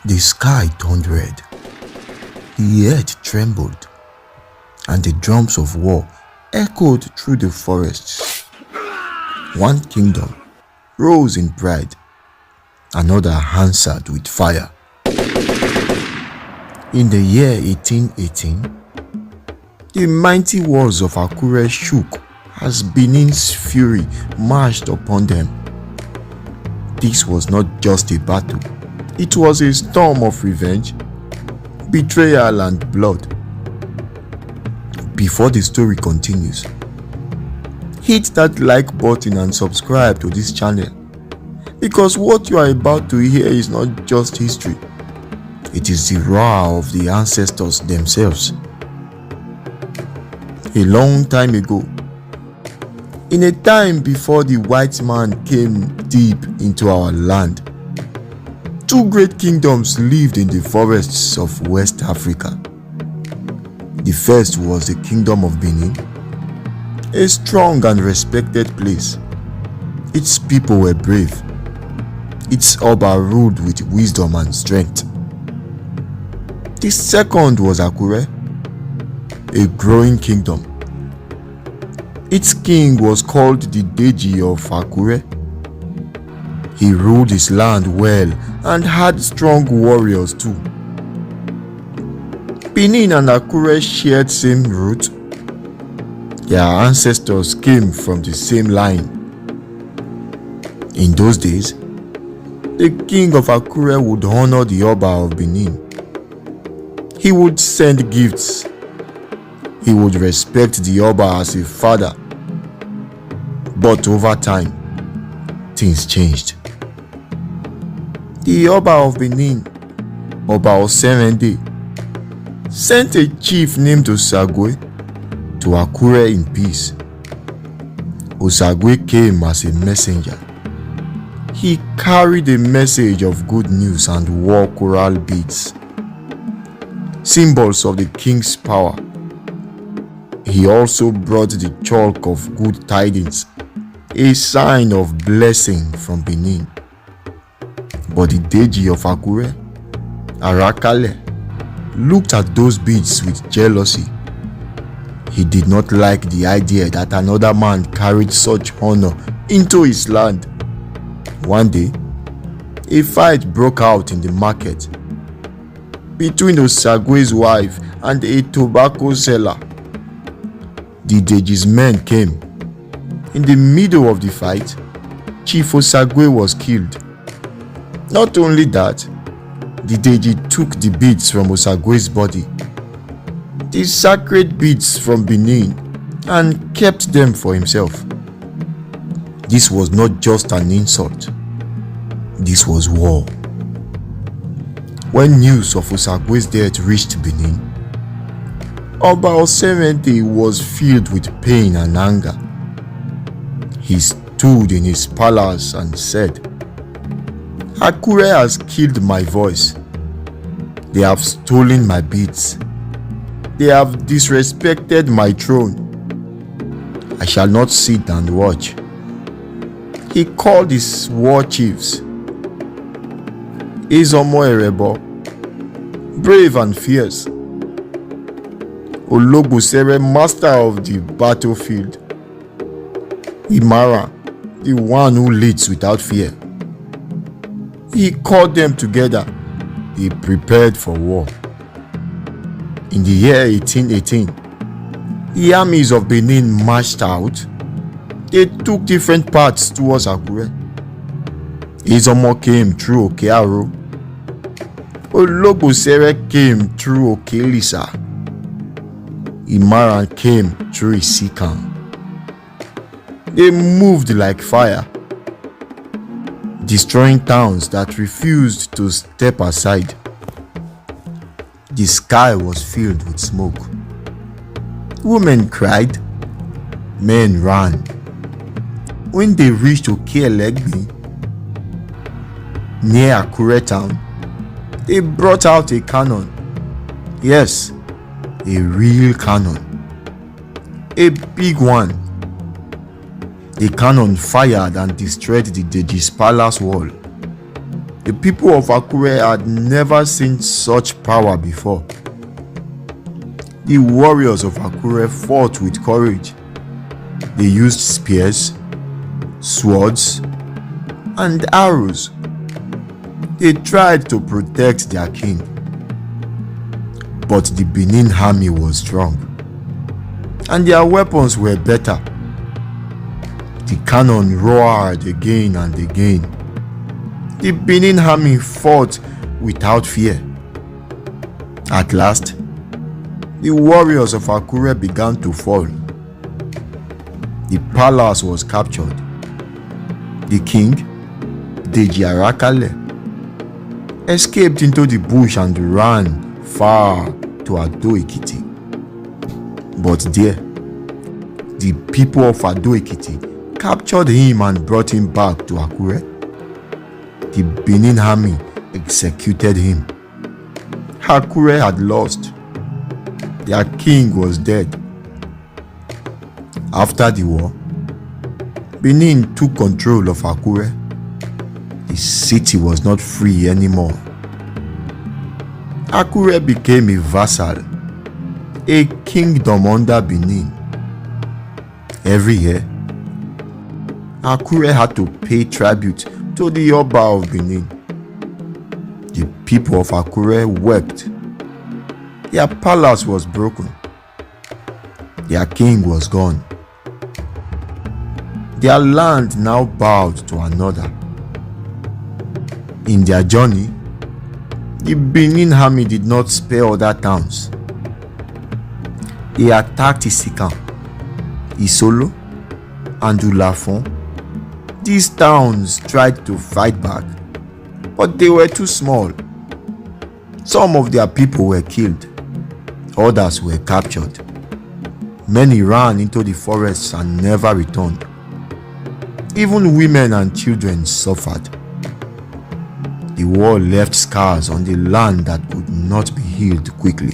The sky turned red, the earth trembled, and the drums of war echoed through the forests. One kingdom rose in pride, another answered with fire. In the year 1818, the mighty walls of Akure shook as Benin's fury marched upon them. This was not just a battle, it was a storm of revenge, betrayal and blood. Before the story continues, hit that like button and subscribe to this channel, because what you are about to hear is not just history, it is the roar of the ancestors themselves. A long time ago, in a time before the white man came deep into our land, two great kingdoms lived in the forests of West Africa. The first was the Kingdom of Benin, a strong and respected place. Its people were brave. Its Oba ruled with wisdom and strength. The second was Akure, a growing kingdom. Its king was called the Deji of Akure. He ruled his land well and had strong warriors too. Benin and Akure shared same root. Their ancestors came from the same line. In those days, the king of Akure would honor the Oba of Benin. He would send gifts. He would respect the Oba as a father. But over time, things changed. The Oba of Benin, Oba Oserende, sent a chief named Osagwe to Akure in peace. Osagwe came as a messenger. He carried a message of good news and war choral beads, symbols of the king's power. He also brought the chalk of good tidings, a sign of blessing from Benin. But the Deji of Akure, Arakale, looked at those beads with jealousy. He did not like the idea that another man carried such honor into his land. One day, a fight broke out in the market between Osagwe's wife and a tobacco seller. The Deji's men came. In the middle of the fight, Chief Osagwe was killed. Not only that, the Deji took the beads from Osagwe's body, the sacred beads from Benin, and kept them for himself. This was not just an insult. This was war. When news of Osagwe's death reached Benin, Oba Oserende was filled with pain and anger. He stood in his palace and said, "Akure has killed my voice. They have stolen my beads. They have disrespected my throne. I shall not sit and watch." He called his war chiefs, Izomo Erebo, brave and fierce; Ologbosere, master of the battlefield; Imara, the one who leads without fear. He called them together. He prepared for war. In the year 1818, the armies of Benin marched out. They took different paths towards Akure. Izomo came through Okearo. Ologbosere came through Okelisa. Imara came through Isikan. They moved like fire, destroying towns that refused to step aside. The sky was filled with smoke. Women cried, men ran. When they reached Okeelegbe, near Akure town, they brought out a cannon. Yes, a real cannon. A big one. The cannon fired and destroyed the Deji's palace wall. The people of Akure had never seen such power before. The warriors of Akure fought with courage. They used spears, swords, and arrows. They tried to protect their king. But the Benin army was strong, and their weapons were better. The cannon roared again and again. The Benin army fought without fear. At last, the warriors of Akure began to fall. The palace was captured. The king, Deji Arakale, escaped into the bush and ran far to Ado Ekiti. But there, the people of Ado Ekiti captured him and brought him back to Akure. The Benin army executed him. Akure had lost. Their king was dead. After the war, Benin took control of Akure. The city was not free anymore. Akure became a vassal, a kingdom under Benin. Every year, Akure had to pay tribute to the Oba of Benin. The people of Akure wept. Their palace was broken. Their king was gone. Their land now bowed to another. In their journey, the Benin army did not spare other towns. They attacked Isikan, Isolo, and Ulafon. These towns tried to fight back, but they were too small. Some of their people were killed. Others were captured. Many ran into the forests and never returned. Even women and children suffered. The war left scars on the land that could not be healed quickly.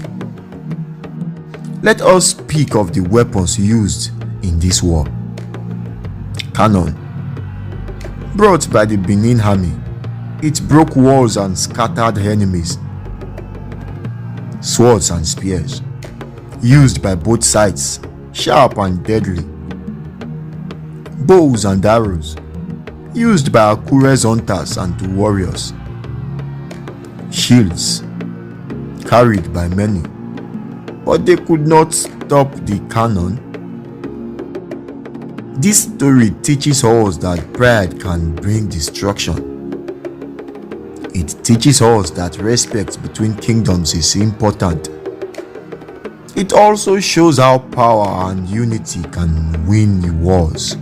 Let us speak of the weapons used in this war. Cannon. Brought by the Benin army, it broke walls and scattered enemies. Swords and spears, used by both sides, sharp and deadly. Bows and arrows, used by Akure's hunters and warriors. Shields, carried by many, but they could not stop the cannon. This story teaches us that pride can bring destruction. It teaches us that respect between kingdoms is important. It also shows how power and unity can win wars.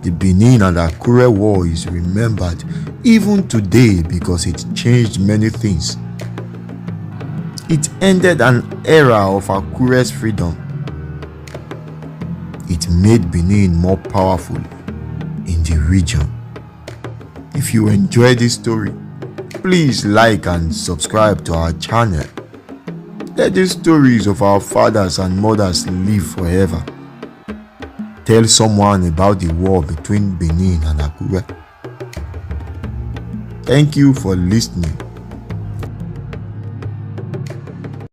The Benin and Akure War is remembered even today because it changed many things. It ended an era of Akure's freedom. It made Benin more powerful in the region. If you enjoyed this story, please like and subscribe to our channel. Let the stories of our fathers and mothers live forever. Tell someone about the war between Benin and Akure. Thank you for listening.